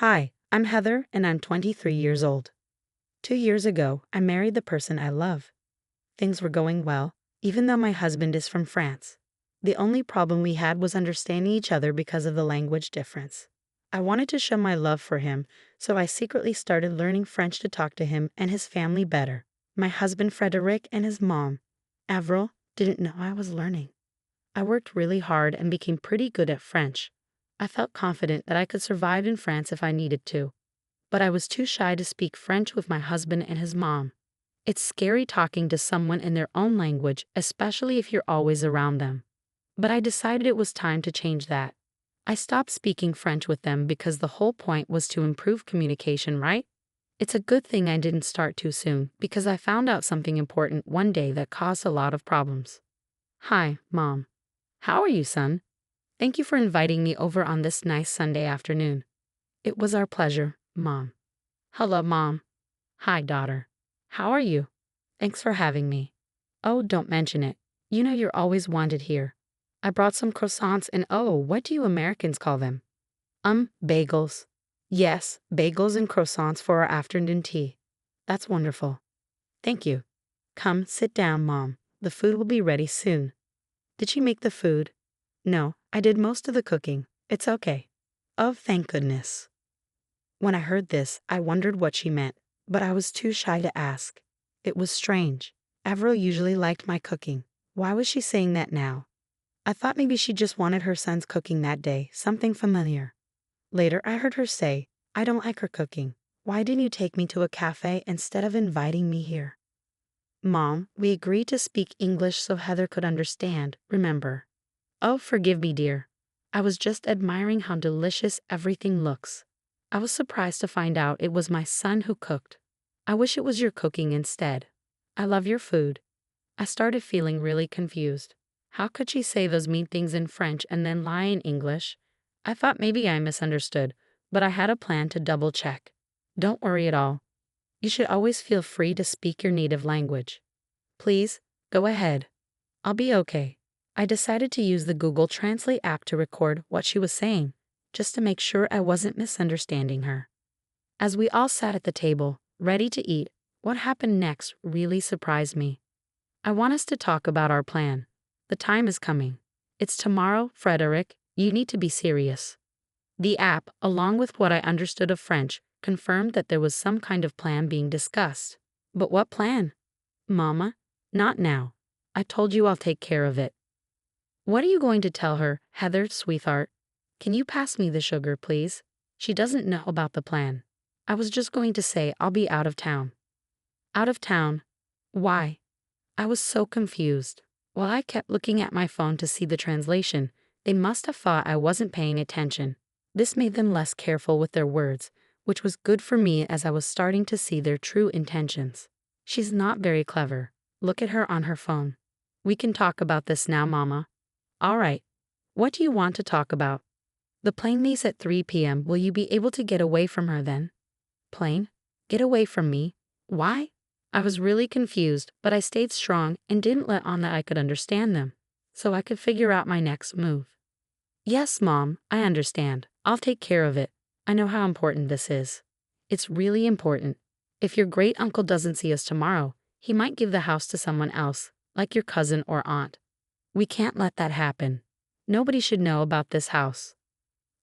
Hi, I'm Heather and I'm 23 years old. 2 years ago, I married the person I love. Things were going well, even though my husband is from France. The only problem we had was understanding each other because of the language difference. I wanted to show my love for him, so I secretly started learning French to talk to him and his family better. My husband Frédéric and his mom, Avril, didn't know I was learning. I worked really hard and became pretty good at French. I felt confident that I could survive in France if I needed to, but I was too shy to speak French with my husband and his mom. It's scary talking to someone in their own language, especially if you're always around them. But I decided it was time to change that. I stopped speaking French with them because the whole point was to improve communication, right? It's a good thing I didn't start too soon because I found out something important one day that caused a lot of problems. Hi, Mom. How are you, son? Thank you for inviting me over on this nice Sunday afternoon. It was our pleasure, Mom. Hello, Mom. Hi, daughter. How are you? Thanks for having me. Oh, don't mention it. You know you're always wanted here. I brought some croissants and what do you Americans call them? Bagels. Yes, bagels and croissants for our afternoon tea. That's wonderful. Thank you. Come, sit down, Mom. The food will be ready soon. Did she make the food? No, I did most of the cooking. It's okay. Oh, thank goodness. When I heard this, I wondered what she meant, but I was too shy to ask. It was strange. Avril usually liked my cooking. Why was she saying that now? I thought maybe she just wanted her son's cooking that day, something familiar. Later, I heard her say, I don't like her cooking. Why didn't you take me to a cafe instead of inviting me here? Mom, we agreed to speak English so Heather could understand, remember? Oh, forgive me, dear. I was just admiring how delicious everything looks. I was surprised to find out it was my son who cooked. I wish it was your cooking instead. I love your food. I started feeling really confused. How could she say those mean things in French and then lie in English? I thought maybe I misunderstood, but I had a plan to double check. Don't worry at all. You should always feel free to speak your native language. Please, go ahead. I'll be okay. I decided to use the Google Translate app to record what she was saying, just to make sure I wasn't misunderstanding her. As we all sat at the table, ready to eat, what happened next really surprised me. I want us to talk about our plan. The time is coming. It's tomorrow, Frédéric. You need to be serious. The app, along with what I understood of French, confirmed that there was some kind of plan being discussed. But what plan? Mama, not now. I told you I'll take care of it. What are you going to tell her, Heather, sweetheart? Can you pass me the sugar, please? She doesn't know about the plan. I was just going to say I'll be out of town. Out of town? Why? I was so confused. While I kept looking at my phone to see the translation, they must have thought I wasn't paying attention. This made them less careful with their words, which was good for me as I was starting to see their true intentions. She's not very clever. Look at her on her phone. We can talk about this now, Mama. All right. What do you want to talk about? The plane leaves at 3 p.m. Will you be able to get away from her then? Plane? Get away from me? Why? I was really confused, but I stayed strong and didn't let on that I could understand them, so I could figure out my next move. Yes, Mom, I understand. I'll take care of it. I know how important this is. It's really important. If your great uncle doesn't see us tomorrow, he might give the house to someone else, like your cousin or aunt. We can't let that happen. Nobody should know about this house.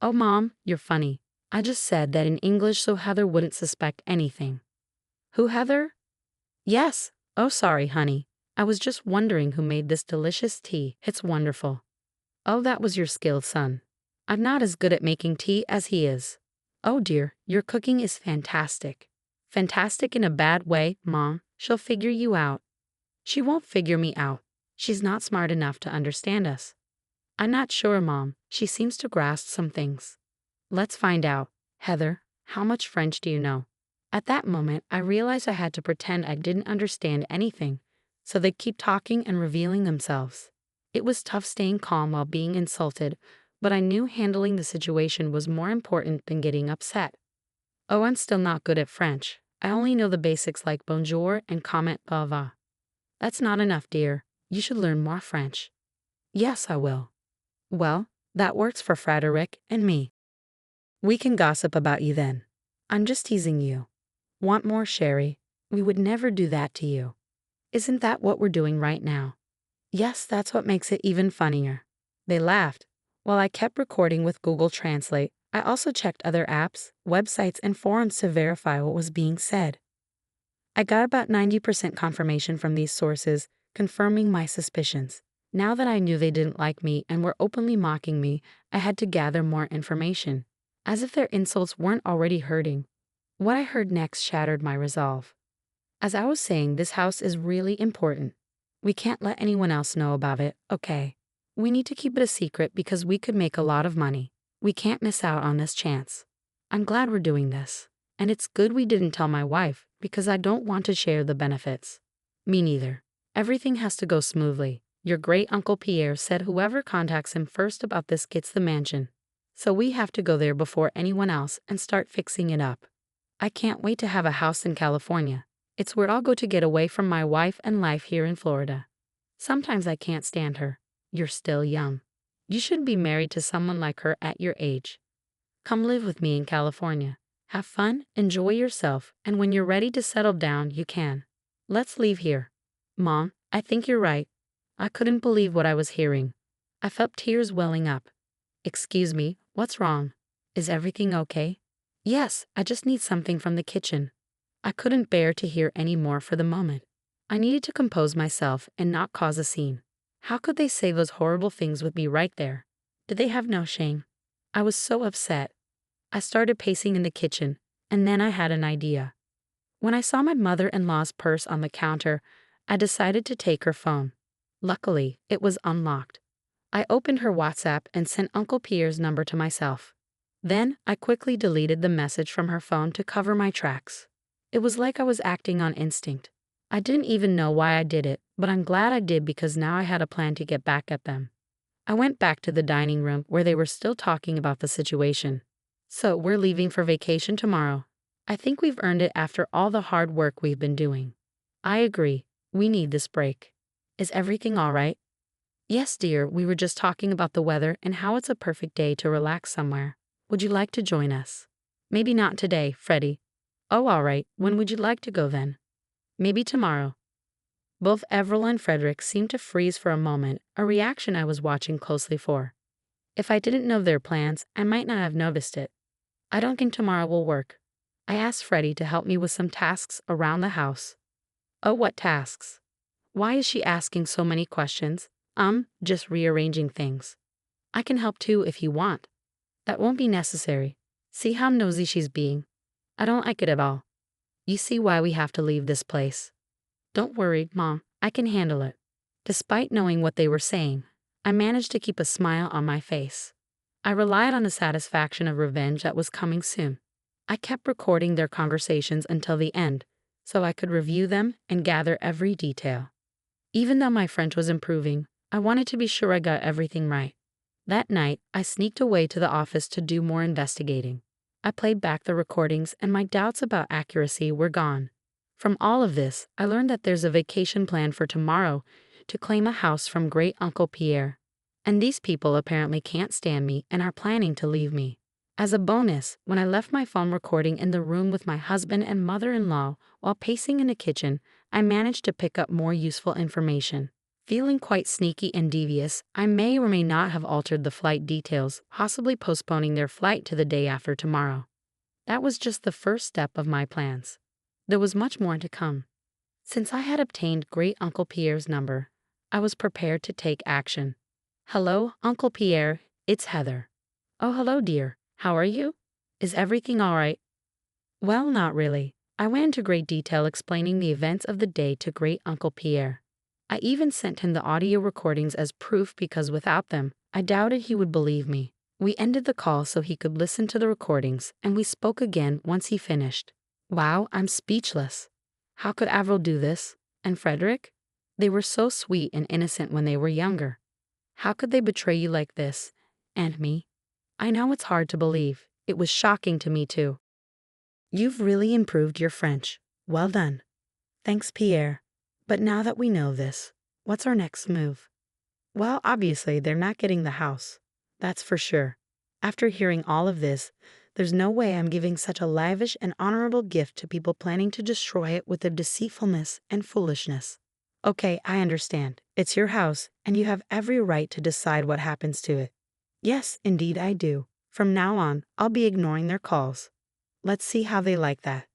Oh, Mom, you're funny. I just said that in English so Heather wouldn't suspect anything. Who, Heather? Yes. Oh, sorry, honey. I was just wondering who made this delicious tea. It's wonderful. Oh, that was your skill, son. I'm not as good at making tea as he is. Oh dear, your cooking is fantastic. Fantastic in a bad way, Mom. She'll figure you out. She won't figure me out. She's not smart enough to understand us. I'm not sure, Mom. She seems to grasp some things. Let's find out. Heather, how much French do you know? At that moment, I realized I had to pretend I didn't understand anything, so they'd keep talking and revealing themselves. It was tough staying calm while being insulted, but I knew handling the situation was more important than getting upset. Oh, I'm still not good at French. I only know the basics like bonjour and comment va. That's not enough, dear. You should learn more French. Yes, I will. Well, that works for Frédéric and me. We can gossip about you then. I'm just teasing you. Want more, Sherry? We would never do that to you. Isn't that what we're doing right now? Yes, that's what makes it even funnier. They laughed. While I kept recording with Google Translate, I also checked other apps, websites, and forums to verify what was being said. I got about 90% confirmation from these sources, confirming my suspicions. Now that I knew they didn't like me and were openly mocking me, I had to gather more information. As if their insults weren't already hurting. What I heard next shattered my resolve. As I was saying, this house is really important. We can't let anyone else know about it, okay? We need to keep it a secret because we could make a lot of money. We can't miss out on this chance. I'm glad we're doing this. And it's good we didn't tell my wife, because I don't want to share the benefits. Me neither. Everything has to go smoothly. Your great Uncle Pierre said whoever contacts him first about this gets the mansion. So we have to go there before anyone else and start fixing it up. I can't wait to have a house in California. It's where I'll go to get away from my wife and life here in Florida. Sometimes I can't stand her. You're still young. You should be married to someone like her at your age. Come live with me in California. Have fun, enjoy yourself, and when you're ready to settle down, you can. Let's leave here. Mom, I think you're right. I couldn't believe what I was hearing. I felt tears welling up. Excuse me, what's wrong? Is everything okay? Yes, I just need something from the kitchen. I couldn't bear to hear any more for the moment. I needed to compose myself and not cause a scene. How could they say those horrible things with me right there? Did they have no shame? I was so upset. I started pacing in the kitchen, and then I had an idea. When I saw my mother-in-law's purse on the counter, I decided to take her phone. Luckily, it was unlocked. I opened her WhatsApp and sent Uncle Pierre's number to myself. Then, I quickly deleted the message from her phone to cover my tracks. It was like I was acting on instinct. I didn't even know why I did it, but I'm glad I did because now I had a plan to get back at them. I went back to the dining room where they were still talking about the situation. So, we're leaving for vacation tomorrow. I think we've earned it after all the hard work we've been doing. I agree. We need this break. Is everything all right? Yes, dear, we were just talking about the weather and how it's a perfect day to relax somewhere. Would you like to join us? Maybe not today, Freddie. Oh, all right. When would you like to go then? Maybe tomorrow. Both Avril and Frédéric seemed to freeze for a moment, a reaction I was watching closely for. If I didn't know their plans, I might not have noticed it. I don't think tomorrow will work. I asked Freddie to help me with some tasks around the house. Oh, what tasks? Why is she asking so many questions? Just rearranging things. I can help too if you want. That won't be necessary. See how nosy she's being? I don't like it at all. You see why we have to leave this place. Don't worry, Mom, I can handle it. Despite knowing what they were saying, I managed to keep a smile on my face. I relied on the satisfaction of revenge that was coming soon. I kept recording their conversations until the end, so I could review them and gather every detail. Even though my French was improving, I wanted to be sure I got everything right. That night, I sneaked away to the office to do more investigating. I played back the recordings and my doubts about accuracy were gone. From all of this, I learned that there's a vacation plan for tomorrow to claim a house from Great Uncle Pierre. And these people apparently can't stand me and are planning to leave me. As a bonus, when I left my phone recording in the room with my husband and mother-in-law while pacing in the kitchen, I managed to pick up more useful information. Feeling quite sneaky and devious, I may or may not have altered the flight details, possibly postponing their flight to the day after tomorrow. That was just the first step of my plans. There was much more to come. Since I had obtained Great Uncle Pierre's number, I was prepared to take action. Hello, Uncle Pierre, it's Heather. Oh, hello, dear. How are you? Is everything all right? Well, not really. I went into great detail explaining the events of the day to Great Uncle Pierre. I even sent him the audio recordings as proof because without them, I doubted he would believe me. We ended the call so he could listen to the recordings, and we spoke again once he finished. Wow, I'm speechless. How could Avril do this? And Frédéric? They were so sweet and innocent when they were younger. How could they betray you like this? And me? I know it's hard to believe. It was shocking to me too. You've really improved your French. Well done. Thanks, Pierre. But now that we know this, what's our next move? Well, obviously, they're not getting the house. That's for sure. After hearing all of this, There's no way I'm giving such a lavish and honorable gift to people planning to destroy it with their deceitfulness and foolishness. Okay, I understand. It's your house, and you have every right to decide what happens to it. Yes, indeed I do. From now on, I'll be ignoring their calls. Let's see how they like that.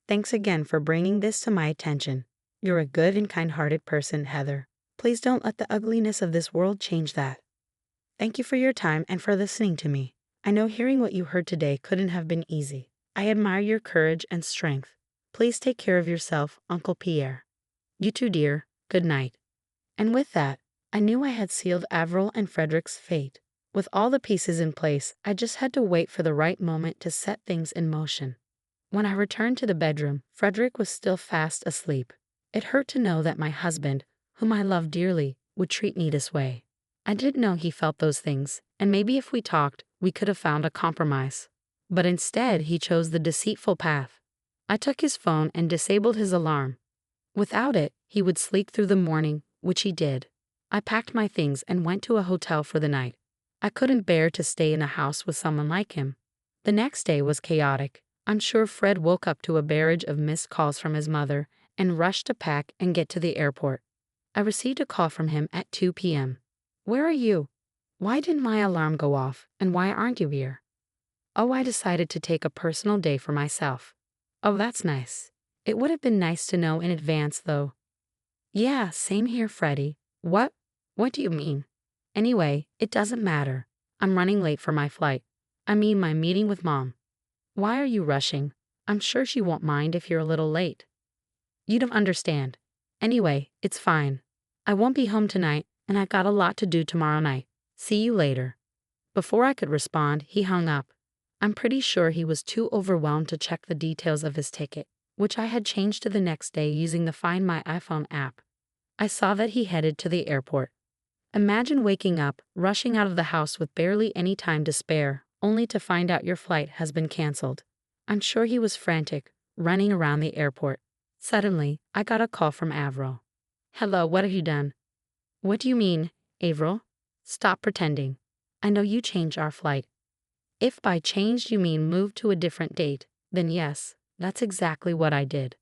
Thanks again for bringing this to my attention. You're a good and kind-hearted person, Heather. Please don't let the ugliness of this world change that. Thank you for your time and for listening to me. I know hearing what you heard today couldn't have been easy. I admire your courage and strength. Please take care of yourself, Uncle Pierre. You too, dear. Good night. And with that, I knew I had sealed Avril and Frédéric's fate. With all the pieces in place, I just had to wait for the right moment to set things in motion. When I returned to the bedroom, Frédéric was still fast asleep. It hurt to know that my husband, whom I loved dearly, would treat me this way. I didn't know he felt those things, and maybe if we talked, we could have found a compromise. But instead, he chose the deceitful path. I took his phone and disabled his alarm. Without it, he would sleep through the morning, which he did. I packed my things and went to a hotel for the night. I couldn't bear to stay in a house with someone like him. The next day was chaotic. I'm sure Fred woke up to a barrage of missed calls from his mother and rushed to pack and get to the airport. I received a call from him at 2 p.m. Where are you? Why didn't my alarm go off, and why aren't you here? Oh, I decided to take a personal day for myself. Oh, that's nice. It would have been nice to know in advance, though. Yeah, same here, Freddie. What? What do you mean? Anyway, it doesn't matter. I'm running late for my flight. I mean my meeting with Mom. Why are you rushing? I'm sure she won't mind if you're a little late. You don't understand. Anyway, it's fine. I won't be home tonight, and I've got a lot to do tomorrow night. See you later. Before I could respond, he hung up. I'm pretty sure he was too overwhelmed to check the details of his ticket, which I had changed to the next day using the Find My iPhone app. I saw that he headed to the airport. Imagine waking up, rushing out of the house with barely any time to spare, only to find out your flight has been canceled. I'm sure he was frantic, running around the airport. Suddenly, I got a call from Avril. Hello, what have you done? What do you mean, Avril? Stop pretending. I know you changed our flight. If by changed you mean moved to a different date, then yes, that's exactly what I did.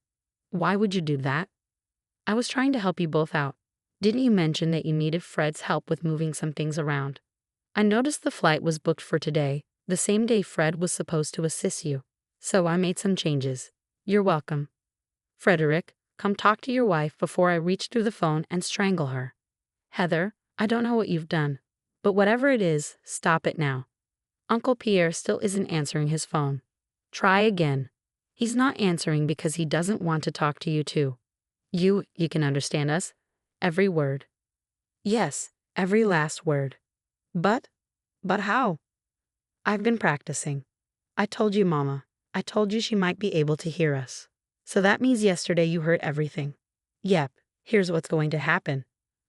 Why would you do that? I was trying to help you both out. Didn't you mention that you needed Fred's help with moving some things around? I noticed the flight was booked for today, the same day Fred was supposed to assist you. So I made some changes. You're welcome. Frédéric, come talk to your wife before I reach through the phone and strangle her. Heather, I don't know what you've done, but whatever it is, stop it now. Uncle Pierre still isn't answering his phone. Try again. He's not answering because he doesn't want to talk to you too. You can understand us? Every word. Yes, every last word. But how? I've been practicing. I told you, Mama. I told you she might be able to hear us. So that means yesterday you heard everything. Yep, here's what's going to happen.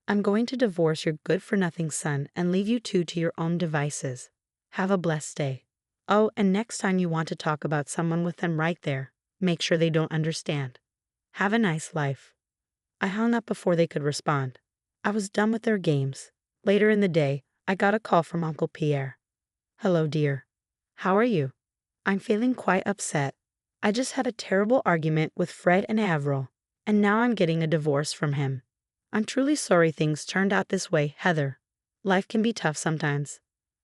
I'm going to divorce your good-for-nothing son and leave you two to your own devices. Have a blessed day. Oh, and next time you want to talk about someone with them right there, make sure they don't understand. Have a nice life. I hung up before they could respond. I was done with their games. Later in the day, I got a call from Uncle Pierre. Hello, dear. How are you? I'm feeling quite upset. I just had a terrible argument with Fred and Avril, and now I'm getting a divorce from him. I'm truly sorry things turned out this way, Heather. Life can be tough sometimes.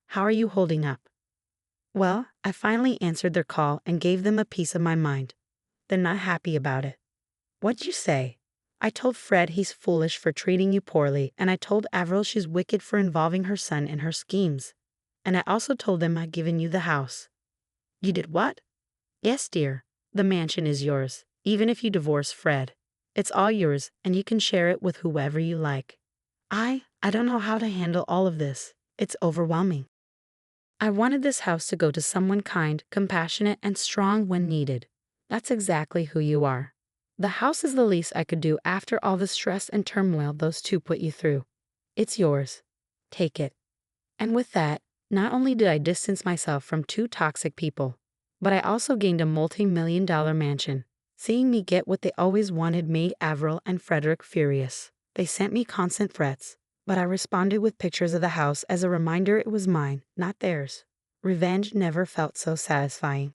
How are you holding up? Well, I finally answered their call and gave them a piece of my mind. They're not happy about it. What'd you say? I told Fred he's foolish for treating you poorly, and I told Avril she's wicked for involving her son in her schemes. And I also told them I'd given you the house. You did what? Yes, dear. The mansion is yours, even if you divorce Fred. It's all yours, and you can share it with whoever you like. I don't know how to handle all of this. It's overwhelming. I wanted this house to go to someone kind, compassionate, and strong when needed. That's exactly who you are. The house is the least I could do after all the stress and turmoil those two put you through. It's yours. Take it. And with that, not only did I distance myself from two toxic people, but I also gained a multi-million-dollar mansion. Seeing me get what they always wanted made Avril and Frédéric furious. They sent me constant threats, but I responded with pictures of the house as a reminder it was mine, not theirs. Revenge never felt so satisfying.